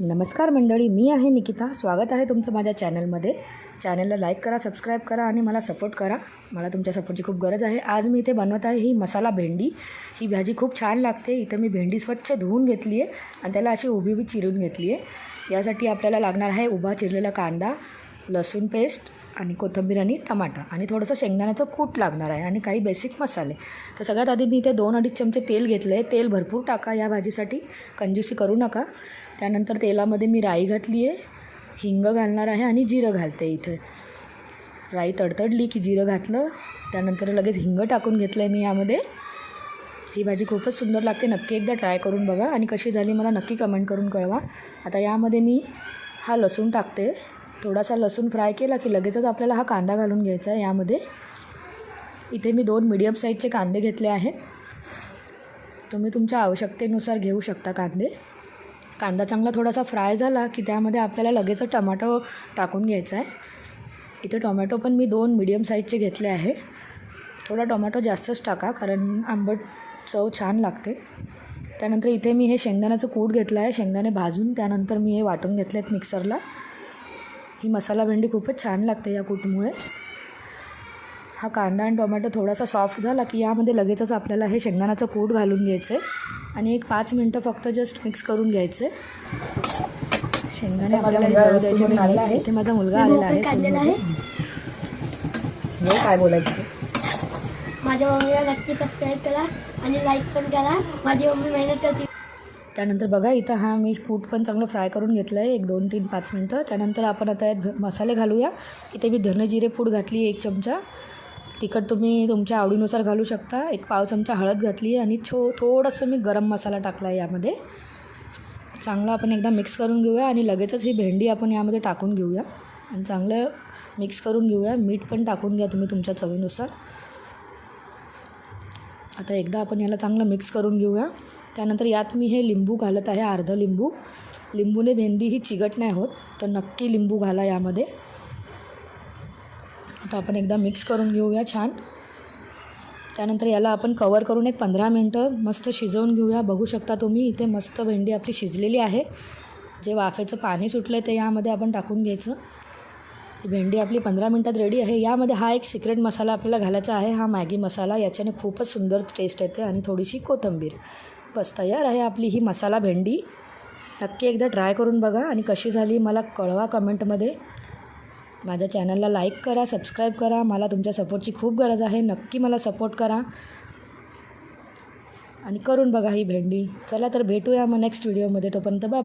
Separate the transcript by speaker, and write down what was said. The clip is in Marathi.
Speaker 1: नमस्कार मंडळी, मी आहे निकिता. स्वागत आहे तुमचं माझ्या चॅनलमध्ये. चॅनलला लाईक करा, सबस्क्राईब करा आणि मला सपोर्ट करा. मला तुमच्या सपोर्टची खूप गरज आहे. आज मी इथे बनवत आहे ही मसाला भेंडी. ही भाजी खूप छान लागते. इथं मी भेंडी स्वच्छ धुवून घेतली आहे आणि त्याला अशी उभी उभी चिरून घेतली आहे. यासाठी आपल्याला लागणार आहे उभा चिरलेला कांदा, लसूण पेस्ट आणि कोथिंबीर आणि टमाटा आणि थोडंसं शेंगदाण्याचं कूट लागणार आहे आणि काही बेसिक मसाले. तर सगळ्यात आधी मी इथे 2-2.5 चमचे तेल घेतलं आहे. तेल भरपूर टाका या भाजीसाठी, कंजूसी करू नका. त्यानंतर तेलामध्ये मी राई घातली आहे, हिंग घालणार आहे आणि जिरं घालते. इथे राई तडतडली की जिरं घातलं, त्यानंतर लगेच हिंग टाकून घेतलं आहे मी यामध्ये. ही भाजी खूपच सुंदर लागते. नक्की एकदा ट्राय करून बघा आणि कशी झाली मला नक्की कमेंट करून कळवा. आता यामध्ये मी हा लसूण टाकते. थोडासा लसूण फ्राय केला की लगेचच आपल्याला हा कांदा घालून घ्यायचा आहे यामध्ये. इथे मी 2 मीडियम साईजचे कांदे घेतले आहेत. तुम्ही तुमच्या आवश्यकतेनुसार घेऊ शकता कांदे. कांदा चांगला थोडासा फ्राय झाला की त्यामध्ये आपल्याला लगेच टमाटो टाकून घ्यायचा आहे. इथे टोमॅटो पण मी 2 मीडियम साईजचे घेतले आहे. थोडा टोमॅटो जास्तच टाका कारण आंबट चव छान लागते. त्यानंतर इथे मी हे शेंगदाण्याचं कूट घेतलं आहे. शेंगदाणे भाजून त्यानंतर मी हे वाटून घेतले आहेत मिक्सरला. ही मसाला भेंडी खूपच छान लागते या कूटमुळे. हा कांदा आणि टोमॅटो थोडासा सॉफ्ट झाला की यामध्ये लगेचच आपल्याला हे शेंगदाण्याचं कूट घालून घ्यायचं आहे आणि एक 5 मिनटं फक्त जस्ट मिक्स करून घ्यायचं आहे. शेंगदाणे आपल्याला हे जवळ द्यायचे नाही. इथे माझा मुलगा आलेला आहे. काय बोलायचं,
Speaker 2: माझ्या मम्मीला नक्की सबस्क्राईब करा आणि लाईक पण करा. माझी मम्मी मेहनत करते.
Speaker 1: त्यानंतर बघा इथं हा मी कूट पण चांगलं फ्राय करून घेतलं आहे 1, 2, 3, 5 मिनटं. त्यानंतर आपण आता यात मसाले घालूया. इथे मी धने जिरे पूड घातली 1 चमचा. तिखट तुम्ही तुमच्या आवडीनुसार घालू शकता. 1 पाव चमचा हळद घातली आहे आणि थोडंसं मी गरम मसाला टाकला आहे यामध्ये. चांगलं आपण एकदा मिक्स करून घेऊया आणि लगेचच ही भेंडी आपण यामध्ये टाकून घेऊया आणि चांगलं मिक्स करून घेऊया. मीठ पण टाकून घ्या तुम्ही तुमच्या चवीनुसार. आता एकदा आपण याला चांगलं मिक्स करून घेऊया. त्यानंतर यात मी हे लिंबू घालत आहे, अर्धा लिंबू. लिंबूने भेंडी ही चिकट नाही होत, तर नक्की लिंबू घाला यामध्ये. आता आपण एकदा मिक्स करून घेऊया छान. त्यानंतर याला आपण कवर करून एक 15 मिनटं मस्त शिजवून घेऊया. बघू शकता तुम्ही इथे मस्त भेंडी आपली शिजलेली आहे. जे वाफेचं पाणी सुटलं आहे ते यामध्ये आपण टाकून घ्यायचं. ही भेंडी आपली 15 मिनटात रेडी आहे. यामध्ये हा एक सिक्रेट मसाला आपल्याला घालायचा आहे, हा मॅगी मसाला. याच्याने खूपच सुंदर टेस्ट येते आणि थोडीशी कोथिंबीर. बस तयार आहे आपली ही मसाला भेंडी. नक्की एकदा ट्राय करून बघा आणि कशी झाली मला कळवा कमेंटमध्ये. माझ्या चॅनलला लाईक करा, सबस्क्राईब करा. मला तुमच्या सपोर्टची खूप गरज आहे. नक्की मला सपोर्ट करा आणि करून बघा ही भेंडी. चला तर भेटूया मग नेक्स्ट व्हिडिओमध्ये. तोपर्यंत बाय.